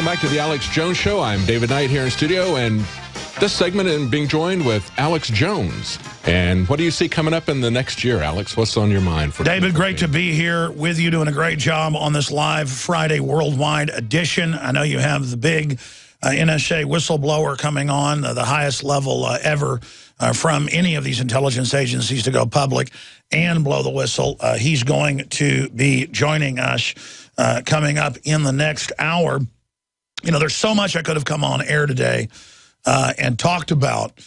Welcome back to the Alex Jones Show. I'm David Knight here in studio, and this segment is being joined with Alex Jones. And what do you see coming up in the next year, Alex? What's on your mind? For David, great to be here with you, doing a great job on this live Friday worldwide edition. I know you have the big NSA whistleblower coming on, the highest level ever from any of these intelligence agencies to go public and blow the whistle. He's going to be joining us coming up in the next hour. You know, there's so much I could have come on air today and talked about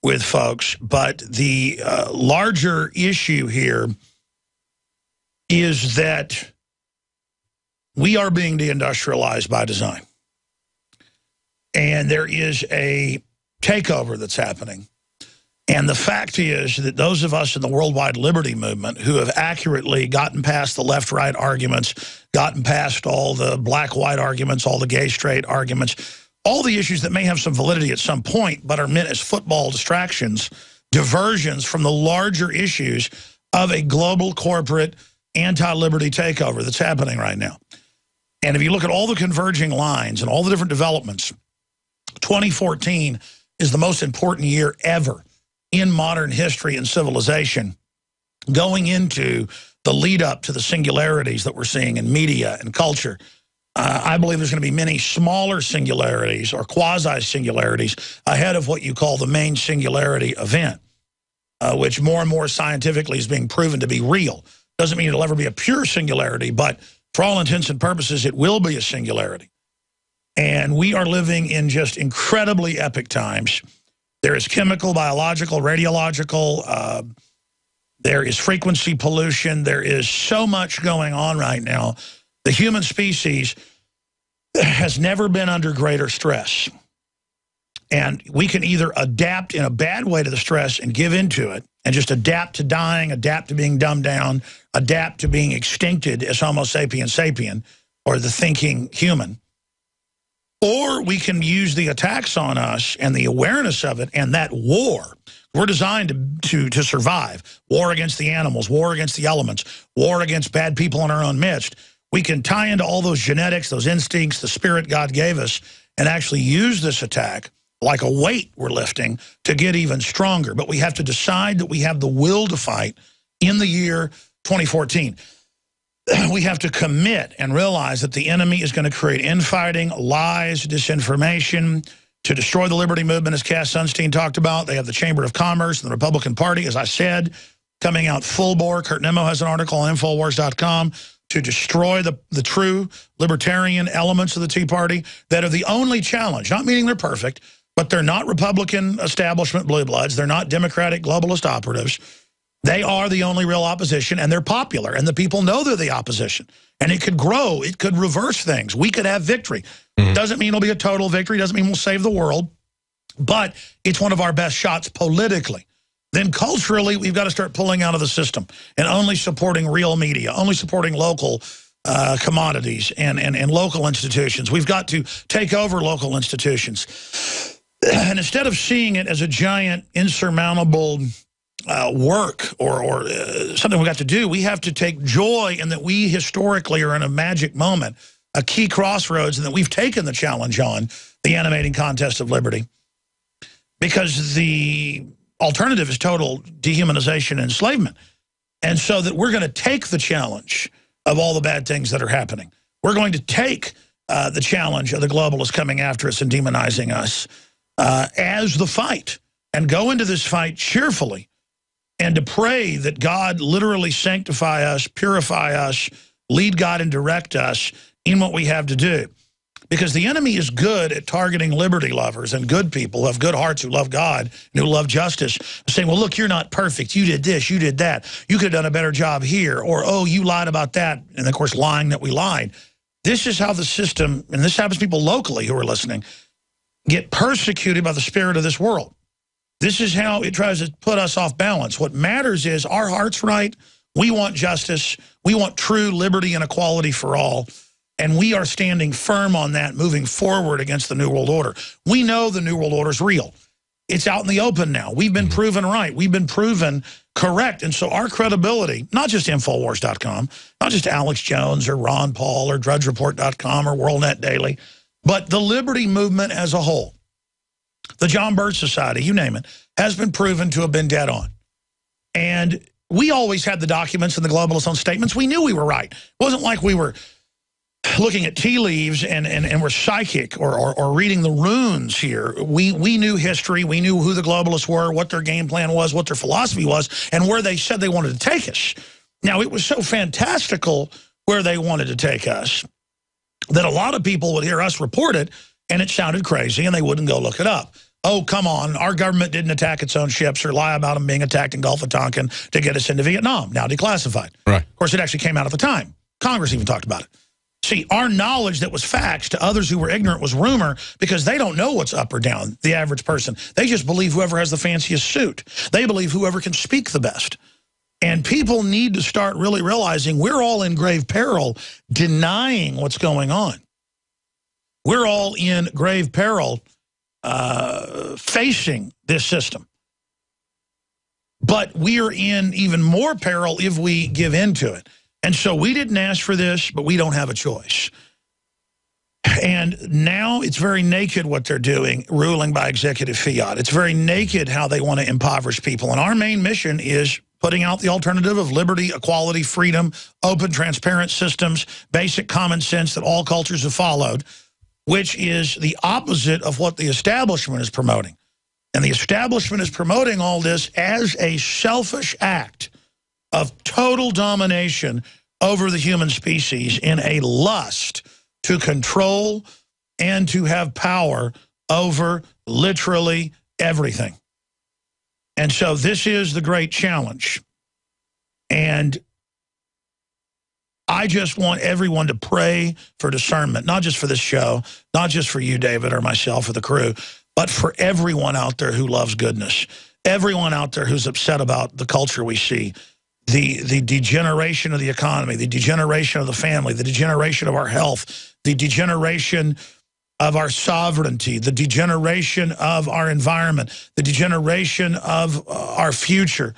with folks, but the larger issue here is that we are being deindustrialized by design. And there is a takeover that's happening. And the fact is that those of us in the worldwide liberty movement who have accurately gotten past the left-right arguments, gotten past all the black-white arguments, all the gay-straight arguments, all the issues that may have some validity at some point but are meant as football distractions, diversions from the larger issues of a global corporate anti-liberty takeover that's happening right now. And if you look at all the converging lines and all the different developments, 2014 is the most important year ever in modern history and civilization, going into the lead up to the singularities that we're seeing in media and culture. I believe there's going to be many smaller singularities or quasi-singularities ahead of what you call the main singularity event, which more and more scientifically is being proven to be real. Doesn't mean it'll ever be a pure singularity, but for all intents and purposes, it will be a singularity. And we are living in just incredibly epic times. There is chemical, biological, radiological, there is frequency pollution. There is so much going on right now. The human species has never been under greater stress. And we can either adapt in a bad way to the stress and give into it and just adapt to dying, adapt to being dumbed down, adapt to being extincted as Homo sapiens sapien, or the thinking human. Or we can use the attacks on us and the awareness of it and that war. We're designed to survive. War against the animals, war against the elements, war against bad people in our own midst. We can tie into all those genetics, those instincts, the spirit God gave us, and actually use this attack like a weight we're lifting to get even stronger. But we have to decide that we have the will to fight in the year 2014. We have to commit and realize that the enemy is going to create infighting, lies, disinformation to destroy the liberty movement, as Cass Sunstein talked about. They have the Chamber of Commerce and the Republican Party, as I said, coming out full bore. Kurt Nimmo has an article on Infowars.com to destroy the true libertarian elements of the Tea Party that are the only challenge, not meaning they're perfect, but they're not Republican establishment blue bloods. They're not Democratic globalist operatives. They are the only real opposition, and they're popular, and the people know they're the opposition. And it could grow. It could reverse things. We could have victory. Doesn't mean it'll be a total victory. Doesn't mean we'll save the world. But it's one of our best shots politically. Then culturally, we've got to start pulling out of the system and only supporting real media, only supporting local commodities and local institutions. We've got to take over local institutions. And instead of seeing it as a giant, insurmountable work or something we got to do, we have to take joy in that we historically are in a magic moment, a key crossroads, and that we've taken the challenge on the animating contest of liberty. Because the alternative is total dehumanization and enslavement. And so that we're going to take the challenge of all the bad things that are happening. We're going to take the challenge of the globalists coming after us and demonizing us as the fight, and go into this fight cheerfully, and to pray that God literally sanctify us, purify us, lead God and direct us in what we have to do. Because the enemy is good at targeting liberty lovers and good people who have good hearts, who love God and who love justice, saying, well, look, you're not perfect. You did this, you did that. You could have done a better job here. Or, oh, you lied about that. And, of course, lying that we lied. This is how the system, and this happens to people locally who are listening, get persecuted by the spirit of this world. This is how it tries to put us off balance. What matters is our heart's right. We want justice. We want true liberty and equality for all. And we are standing firm on that, moving forward against the New World Order. We know the New World Order is real. It's out in the open now. We've been proven right. We've been proven correct. And so our credibility, not just Infowars.com, not just Alex Jones or Ron Paul or DrudgeReport.com or WorldNet Daily, But the liberty movement as a whole, the John Birch Society, you name it, has been proven to have been dead on. And we always had the documents and the globalists' own statements. We knew we were right. It wasn't like we were looking at tea leaves and we're psychic or reading the runes here. We knew history. We knew who the globalists were, what their game plan was, what their philosophy was, and where they said they wanted to take us. Now, it was so fantastical where they wanted to take us that a lot of people would hear us report it, and it sounded crazy, and they wouldn't go look it up. Oh, come on, our government didn't attack its own ships or lie about them being attacked in Gulf of Tonkin to get us into Vietnam, now declassified. Right. Of course, it actually came out at the time. Congress even talked about it. See, our knowledge that was facts to others who were ignorant was rumor because they don't know what's up or down, the average person. They just believe whoever has the fanciest suit. They believe whoever can speak the best. And people need to start really realizing we're all in grave peril denying what's going on. We're all in grave peril facing this system. But we're in even more peril if we give in to it. And so we didn't ask for this, but we don't have a choice. And now it's very naked what they're doing, ruling by executive fiat. It's very naked how they want to impoverish people. And our main mission is putting out the alternative of liberty, equality, freedom, open, transparent systems, basic common sense that all cultures have followed, which is the opposite of what the establishment is promoting. And the establishment is promoting all this as a selfish act of total domination over the human species in a lust to control and to have power over literally everything. And so this is the great challenge. And I just want everyone to pray for discernment, not just for this show, not just for you, David, or myself or the crew, but for everyone out there who loves goodness, everyone out there who's upset about the culture we see, the degeneration of the economy, the degeneration of the family, the degeneration of our health, the degeneration of our sovereignty, the degeneration of our environment, the degeneration of our future,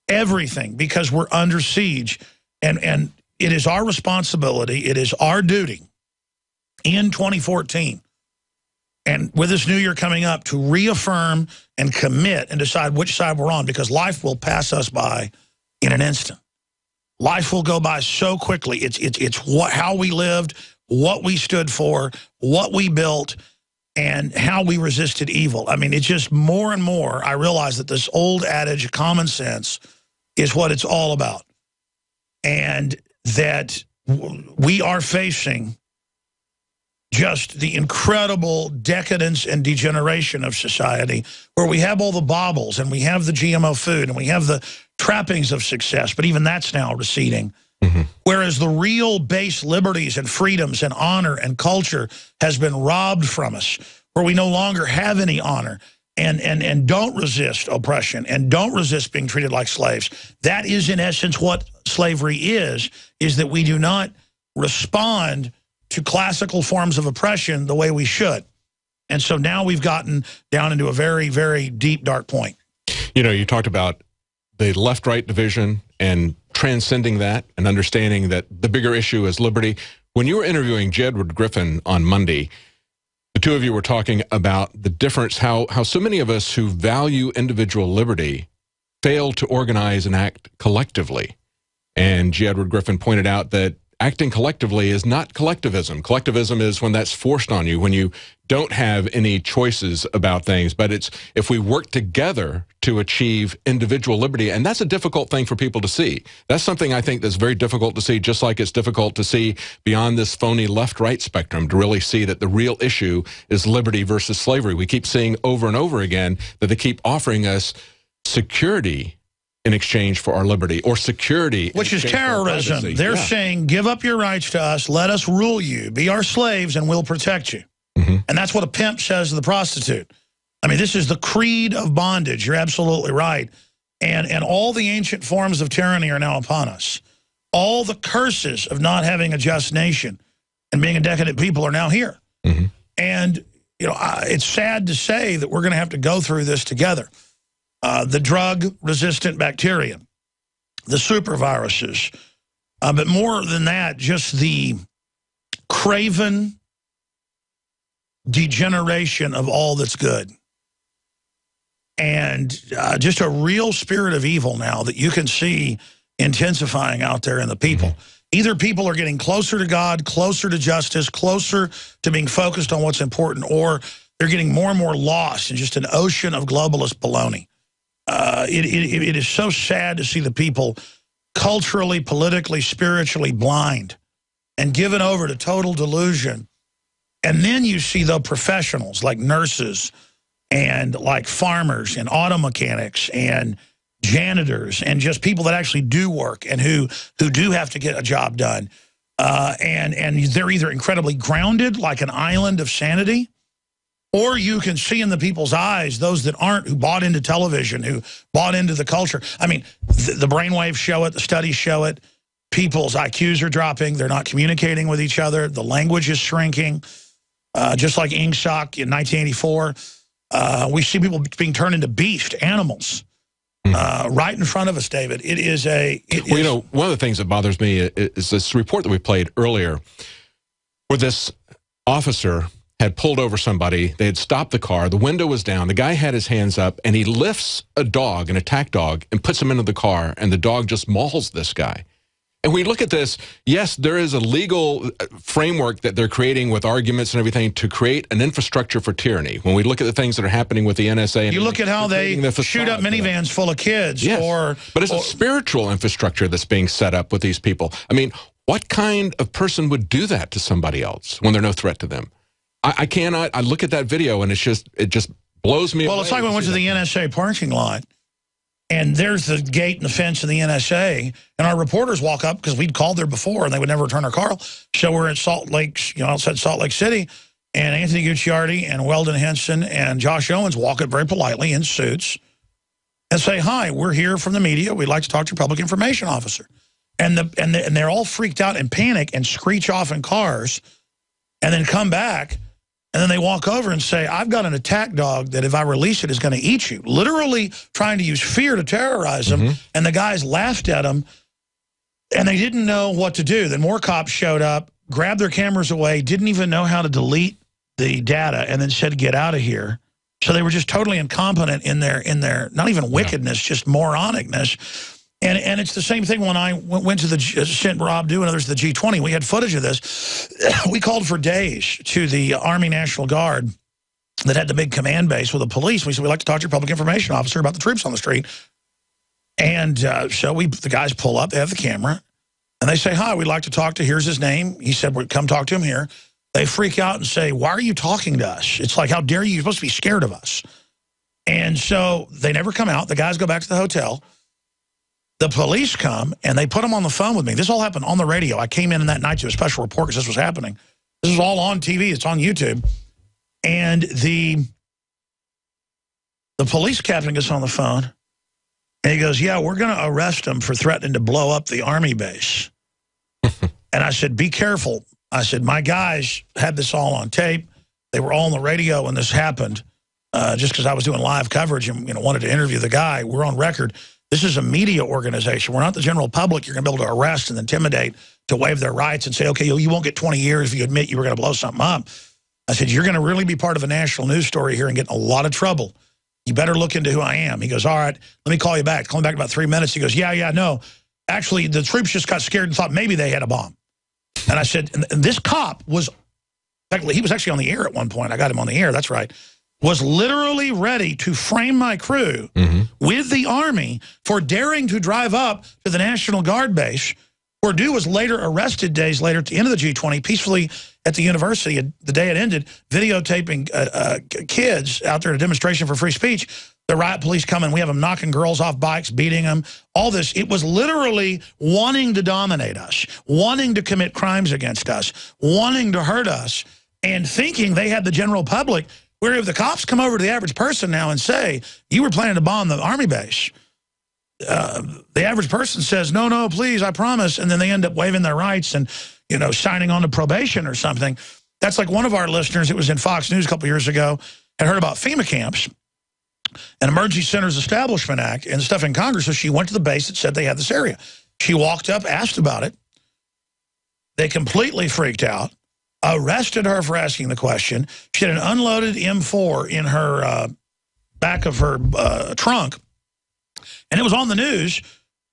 everything, because we're under siege. And it is our responsibility, it is our duty in 2014, and with this new year coming up, to reaffirm and commit and decide which side we're on, because life will pass us by in an instant. Life will go by so quickly. It's how we lived, what we stood for, what we built, and how we resisted evil. I mean, it's just more and more I realize that this old adage of common sense is what it's all about. And that we are facing just the incredible decadence and degeneration of society, where we have all the baubles and we have the GMO food and we have the trappings of success, but even that's now receding. Mm-hmm. Whereas the real base liberties and freedoms and honor and culture has been robbed from us, where we no longer have any honor and don't resist oppression and don't resist being treated like slaves. That is, in essence, what slavery is that we do not respond to classical forms of oppression the way we should. And so now we've gotten down into a very, very deep, dark point. You know, you talked about the left-right division and transcending that and understanding that the bigger issue is liberty. When you were interviewing J. Edward Griffin on Monday, the two of you were talking about the difference, how so many of us who value individual liberty fail to organize and act collectively. And J. Edward Griffin pointed out that acting collectively is not collectivism. Collectivism is when that's forced on you, when you don't have any choices about things. But it's if we work together to achieve individual liberty, and that's a difficult thing for people to see. That's something I think that's very difficult to see, just like it's difficult to see beyond this phony left-right spectrum, to really see that the real issue is liberty versus slavery. We keep seeing over and over again that they keep offering us security in exchange for our liberty, or security, which is terrorism. They're saying, give up your rights to us, let us rule you, be our slaves, and we'll protect you. Mm-hmm. And that's what a pimp says to the prostitute. I mean, this is the creed of bondage. You're absolutely right. And all the ancient forms of tyranny are now upon us. All the curses of not having a just nation and being a decadent people are now here. Mm-hmm. And, you know, it's sad to say that we're going to have to go through this together. The drug-resistant bacteria, the superviruses, but more than that, just the craven, degeneration of all that's good. And just a real spirit of evil now that you can see intensifying out there in the people. Either people are getting closer to God, closer to justice, closer to being focused on what's important, or they're getting more and more lost in just an ocean of globalist baloney. It is so sad to see the people culturally, politically, spiritually blind and given over to total delusion. And then you see the professionals like nurses and like farmers and auto mechanics and janitors and just people that actually do work and who do have to get a job done. And they're either incredibly grounded like an island of sanity, or you can see in the people's eyes, those that aren't, who bought into television, who bought into the culture. I mean, the brainwaves show it, the studies show it. People's IQs are dropping. They're not communicating with each other. The language is shrinking. Just like Ingsoc in 1984, we see people being turned into beast animals right in front of us, David. It is a... Well, you know, one of the things that bothers me is this report that we played earlier where this officer had pulled over somebody. They had stopped the car. The window was down. The guy had his hands up, and he lifts a dog, an attack dog, and puts him into the car, and the dog just mauls this guy. And we look at this, yes, there is a legal framework that they're creating with arguments and everything to create an infrastructure for tyranny. When we look at the things that are happening with the NSA... And you look at how they shoot up minivans full of kids. Yes, but it's a spiritual infrastructure that's being set up with these people. I mean, what kind of person would do that to somebody else when they're no threat to them? I cannot... I look at that video, and it just blows me away. Well, it's like when we went to the NSA parking lot, and there's the gate and the fence of the NSA, and our reporters walk up because we'd called there before, and they would never return our call. So we're at Salt Lake, outside Salt Lake City, and Anthony Gucciardi and Weldon Henson and Josh Owens walk up very politely in suits and say, "Hi, we're here from the media. We'd like to talk to your public information officer." And they're all freaked out and panic and screech off in cars, and then come back. And then they walk over and say, "I've got an attack dog that if I release it is going to eat you." Literally trying to use fear to terrorize them. And the guys laughed at them, and they didn't know what to do. Then more cops showed up, grabbed their cameras away, didn't even know how to delete the data, and then said, "Get out of here." So they were just totally incompetent in their not even wickedness, just moronicness. And it's the same thing when I went to sent Rob Dew and others to the G20. We had footage of this. We called for days to the Army National Guard that had the big command base with the police. We said, "We'd like to talk to your public information officer about the troops on the street." And so the guys pull up. They have the camera. And they say, "Hi, we'd like to talk to, here's his name." He said, "Well, come talk to him here." They freak out and say, "Why are you talking to us? It's like, how dare you? You're supposed to be scared of us." And so they never come out. The guys go back to the hotel. The police come, and they put them on the phone with me. This all happened on the radio. I came in that night to a special report because this was happening. This is all on TV. It's on YouTube. And the police captain gets on the phone, and he goes, "Yeah, we're going to arrest him for threatening to blow up the Army base." And I said, "Be careful." I said, "My guys had this all on tape. They were all on the radio when this happened, just because I was doing live coverage and wanted to interview the guy. We're on record. This is a media organization. We're not the general public you're going to be able to arrest and intimidate to waive their rights and say, okay, you won't get 20 years if you admit you were going to blow something up." I said, "You're going to really be part of a national news story here and get in a lot of trouble. You better look into who I am." He goes, "All right, let me call you back." Call me back in about 3 minutes. He goes, yeah, no. Actually, the troops just got scared and thought maybe they had a bomb." And I said, and this cop was, he was actually on the air at one point. I got him on the air, that's right. Was literally ready to frame my crew with the Army for daring to drive up to the National Guard base, where Dew was later arrested days later at the end of the G20, peacefully at the university the day it ended, videotaping kids out there at a demonstration for free speech. The riot police come and we have them knocking girls off bikes, beating them, all this. It was literally wanting to dominate us, wanting to commit crimes against us, wanting to hurt us, and thinking they had the general public. Where if the cops come over to the average person now and say, "You were planning to bomb the Army base," the average person says, "No, please, I promise." And then they end up waiving their rights and, signing on to probation or something. That's like one of our listeners, it was in Fox News a couple years ago, had heard about FEMA camps and Emergency Centers Establishment Act and stuff in Congress. So she went to the base that said they had this area. She walked up, asked about it. They completely freaked out. arrested her for asking the question. She had an unloaded M4 in her back of her trunk, and it was on the news.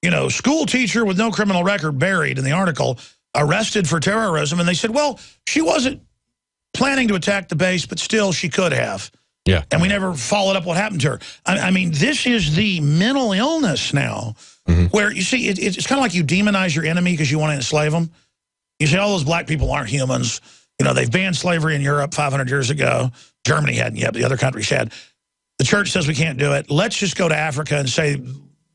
You know, school teacher with no criminal record buried in the article, arrested for terrorism. And they said, well, she wasn't planning to attack the base, but still she could have. Yeah. And we never followed up what happened to her. I mean, this is the mental illness now, where, you see, it's kind of like you demonize your enemy because you want to enslave them. You say, all those black people aren't humans. You know, they've banned slavery in Europe 500 years ago. Germany hadn't yet, but the other countries had. The church says we can't do it. Let's just go to Africa and say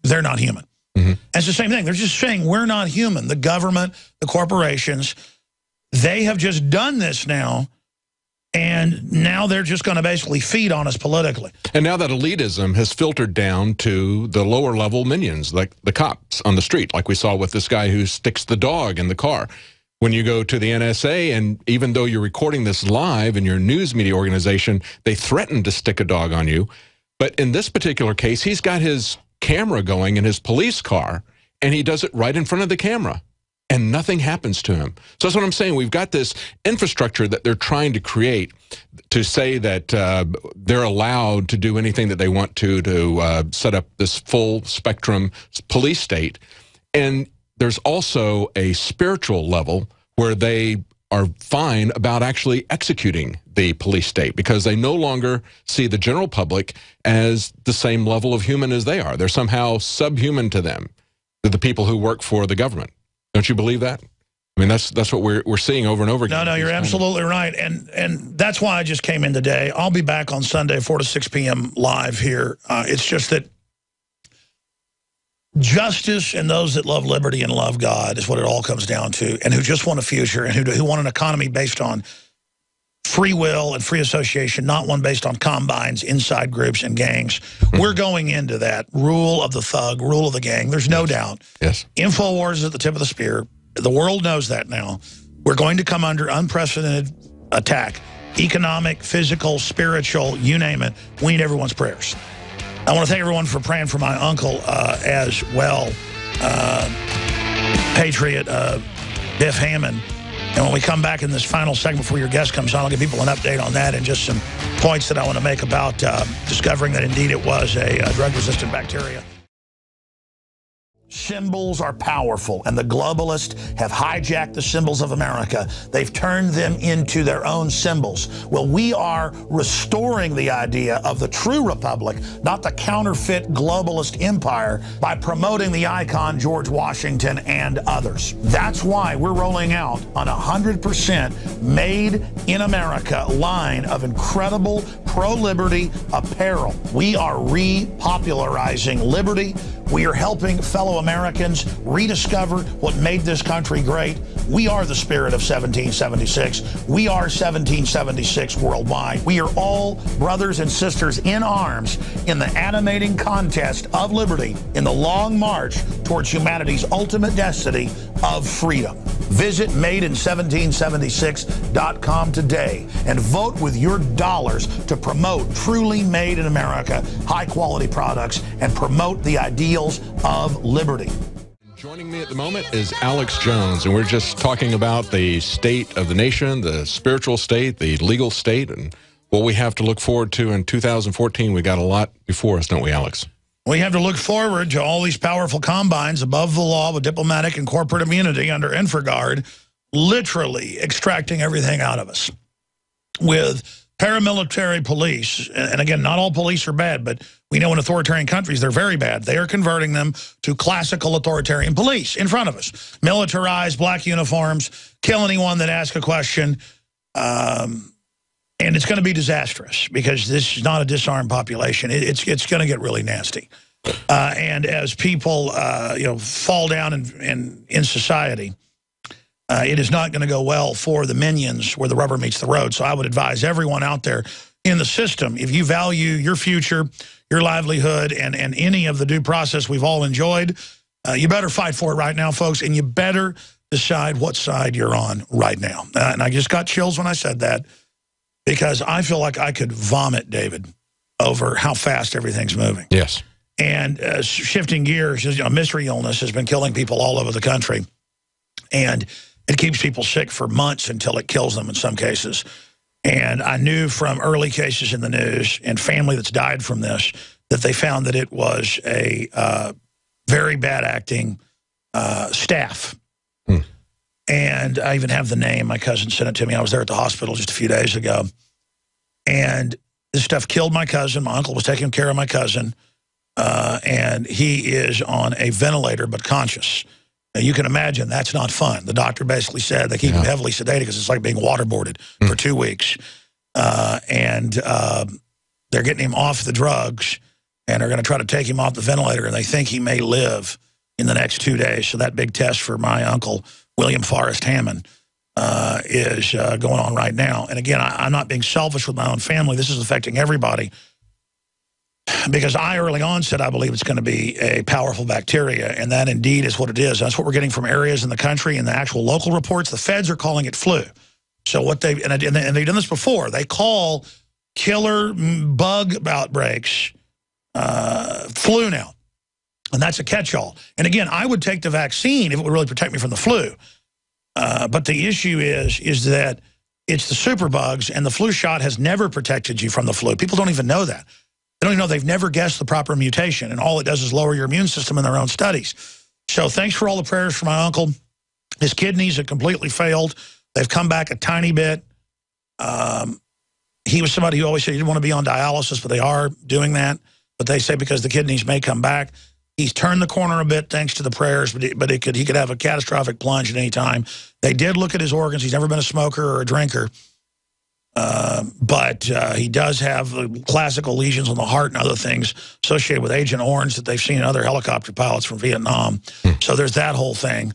they're not human. And it's the same thing. They're just saying we're not human. The government, the corporations, they have just done this now. And now they're just going to basically feed on us politically. And now that elitism has filtered down to the lower level minions, like the cops on the street, like we saw with this guy who sticks the dog in the car. When you go to the NSA, and even though you're recording this live in your news media organization, they threaten to stick a dog on you. But in this particular case, he's got his camera going in his police car, and he does it right in front of the camera. And nothing happens to him. So that's what I'm saying. We've got this infrastructure that they're trying to create to say that they're allowed to do anything that they want to set up this full spectrum police state. And there's also a spiritual level where they are fine about actually executing the police state because they no longer see the general public as the same level of human as they are. They're somehow subhuman to them, to the people who work for the government. Don't you believe that? I mean, that's what we're seeing over and over again. No, you're absolutely right. And that's why I just came in today. I'll be back on Sunday, 4 to 6 p.m. live here. It's just that justice and those that love liberty and love God is what it all comes down to, and who just want a future and who want an economy based on free will and free association, not one based on combines, inside groups, and gangs. We're going into that rule of the thug, rule of the gang. There's no doubt. Yes. InfoWars is at the tip of the spear. The world knows that now. We're going to come under unprecedented attack. Economic, physical, spiritual, you name it. We need everyone's prayers. I want to thank everyone for praying for my uncle as well, Patriot Biff Hammond. And when we come back in this final segment before your guest comes on, I'll give people an update on that and just some points that I want to make about discovering that indeed it was a drug-resistant bacteria. Symbols are powerful, and the globalists have hijacked the symbols of America. They've turned them into their own symbols. Well, we are restoring the idea of the true republic, not the counterfeit globalist empire, by promoting the icon George Washington and others. That's why we're rolling out an 100% made in America line of incredible pro-liberty apparel. We are repopularizing liberty. We are helping fellow Americans rediscover what made this country great. We are the spirit of 1776. We are 1776 worldwide. We are all brothers and sisters in arms in the animating contest of liberty in the long march towards humanity's ultimate destiny of freedom. Visit madein1776.com today and vote with your dollars to promote truly made in America, high-quality products, and promote the ideals of liberty. Joining me at the moment is Alex Jones, and we're just talking about the state of the nation, the spiritual state, the legal state, and what we have to look forward to in 2014. We got a lot before us, don't we, Alex? We have to look forward to all these powerful combines above the law with diplomatic and corporate immunity under InfraGard, literally extracting everything out of us. With paramilitary police, and again, not all police are bad, but we know in authoritarian countries they're very bad. They are converting them to classical authoritarian police in front of us. Militarized, black uniforms, kill anyone that asks a question. And it's going to be disastrous because this is not a disarmed population. It's going to get really nasty. And as people fall down in society, it is not going to go well for the minions where the rubber meets the road. So I would advise everyone out there in the system, if you value your future, your livelihood, and any of the due process we've all enjoyed, you better fight for it right now, folks, and you better decide what side you're on right now. And I just got chills when I said that, because I feel like I could vomit, David, over how fast everything's moving. Yes. And shifting gears, mystery illness has been killing people all over the country. And It keeps people sick for months until it kills them in some cases. And I knew from early cases in the news and family that's died from this that they found that it was a very bad acting staph. And I even have the name. My cousin sent it to me. I was there at the hospital just a few days ago. And this stuff killed my cousin. My uncle was taking care of my cousin. And he is on a ventilator but conscious. Now, you can imagine that's not fun. The doctor basically said they keep him heavily sedated because it's like being waterboarded for 2 weeks. And they're getting him off the drugs, and they're going to try to take him off the ventilator, and they think he may live in the next 2 days. So that big test for my uncle, William Forrest Hammond, is going on right now. And again, I'm not being selfish with my own family. This is affecting everybody. Because I early on said I believe it's going to be a powerful bacteria, and that indeed is what it is. That's what we're getting from areas in the country and the actual local reports. The feds are calling it flu. So what they've done this before. They call killer bug outbreaks flu now, and that's a catch-all. And again, I would take the vaccine if it would really protect me from the flu. But the issue is that it's the superbugs, and the flu shot has never protected you from the flu. People don't even know that. They don't even know. They've never guessed the proper mutation, and all it does is lower your immune system in their own studies. So thanks for all the prayers for my uncle. His kidneys have completely failed. They've come back a tiny bit. He was somebody who always said he didn't want to be on dialysis, but they are doing that. But they say because the kidneys may come back. He's turned the corner a bit thanks to the prayers, but he could have a catastrophic plunge at any time. They did look at his organs. He's never been a smoker or a drinker. But he does have classical lesions on the heart and other things associated with Agent Orange that they've seen in other helicopter pilots from Vietnam. So there's that whole thing.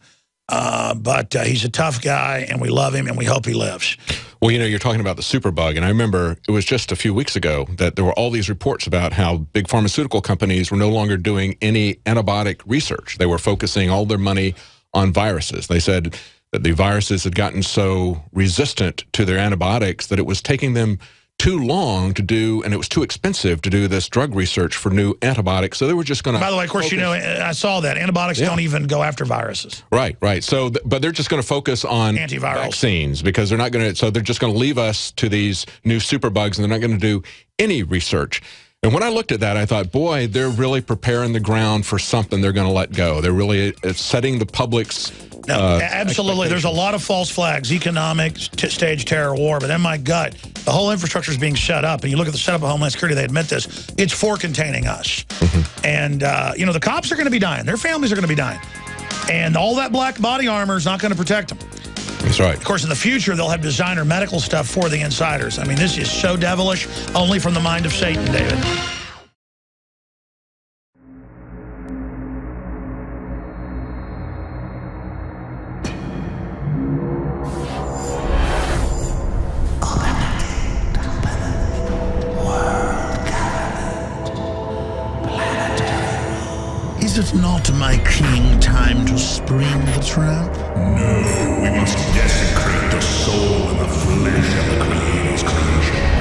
But he's a tough guy, and we love him, and we hope he lives. Well, you know, you're talking about the superbug, and I remember it was just a few weeks ago that there were all these reports about how big pharmaceutical companies were no longer doing any antibiotic research. They were focusing all their money on viruses. They said that the viruses had gotten so resistant to their antibiotics that it was taking them too long to do, and it was too expensive to do this drug research for new antibiotics. So they were just going to. By the way, of course, you know, I saw that antibiotics don't even go after viruses. Right. So, but they're just going to focus on antivirals, vaccines, because they're not going to. So they're just going to leave us to these new superbugs, and they're not going to do any research. And when I looked at that, I thought, boy, they're really preparing the ground for something they're going to let go. They're really setting the public's. No, absolutely. There's a lot of false flags, economic, stage terror war, but in my gut, the whole infrastructure is being shut up. And you look at the setup of Homeland Security, they admit this. It's for containing us. And, you know, the cops are going to be dying. Their families are going to be dying. And all that black body armor is not going to protect them. That's right. Of course, in the future, they'll have designer medical stuff for the insiders. I mean, this is so devilish, only from the mind of Satan, David. Is it not, my king, time to spring the trap? No, we must desecrate the soul and the flesh of the Creator's creation.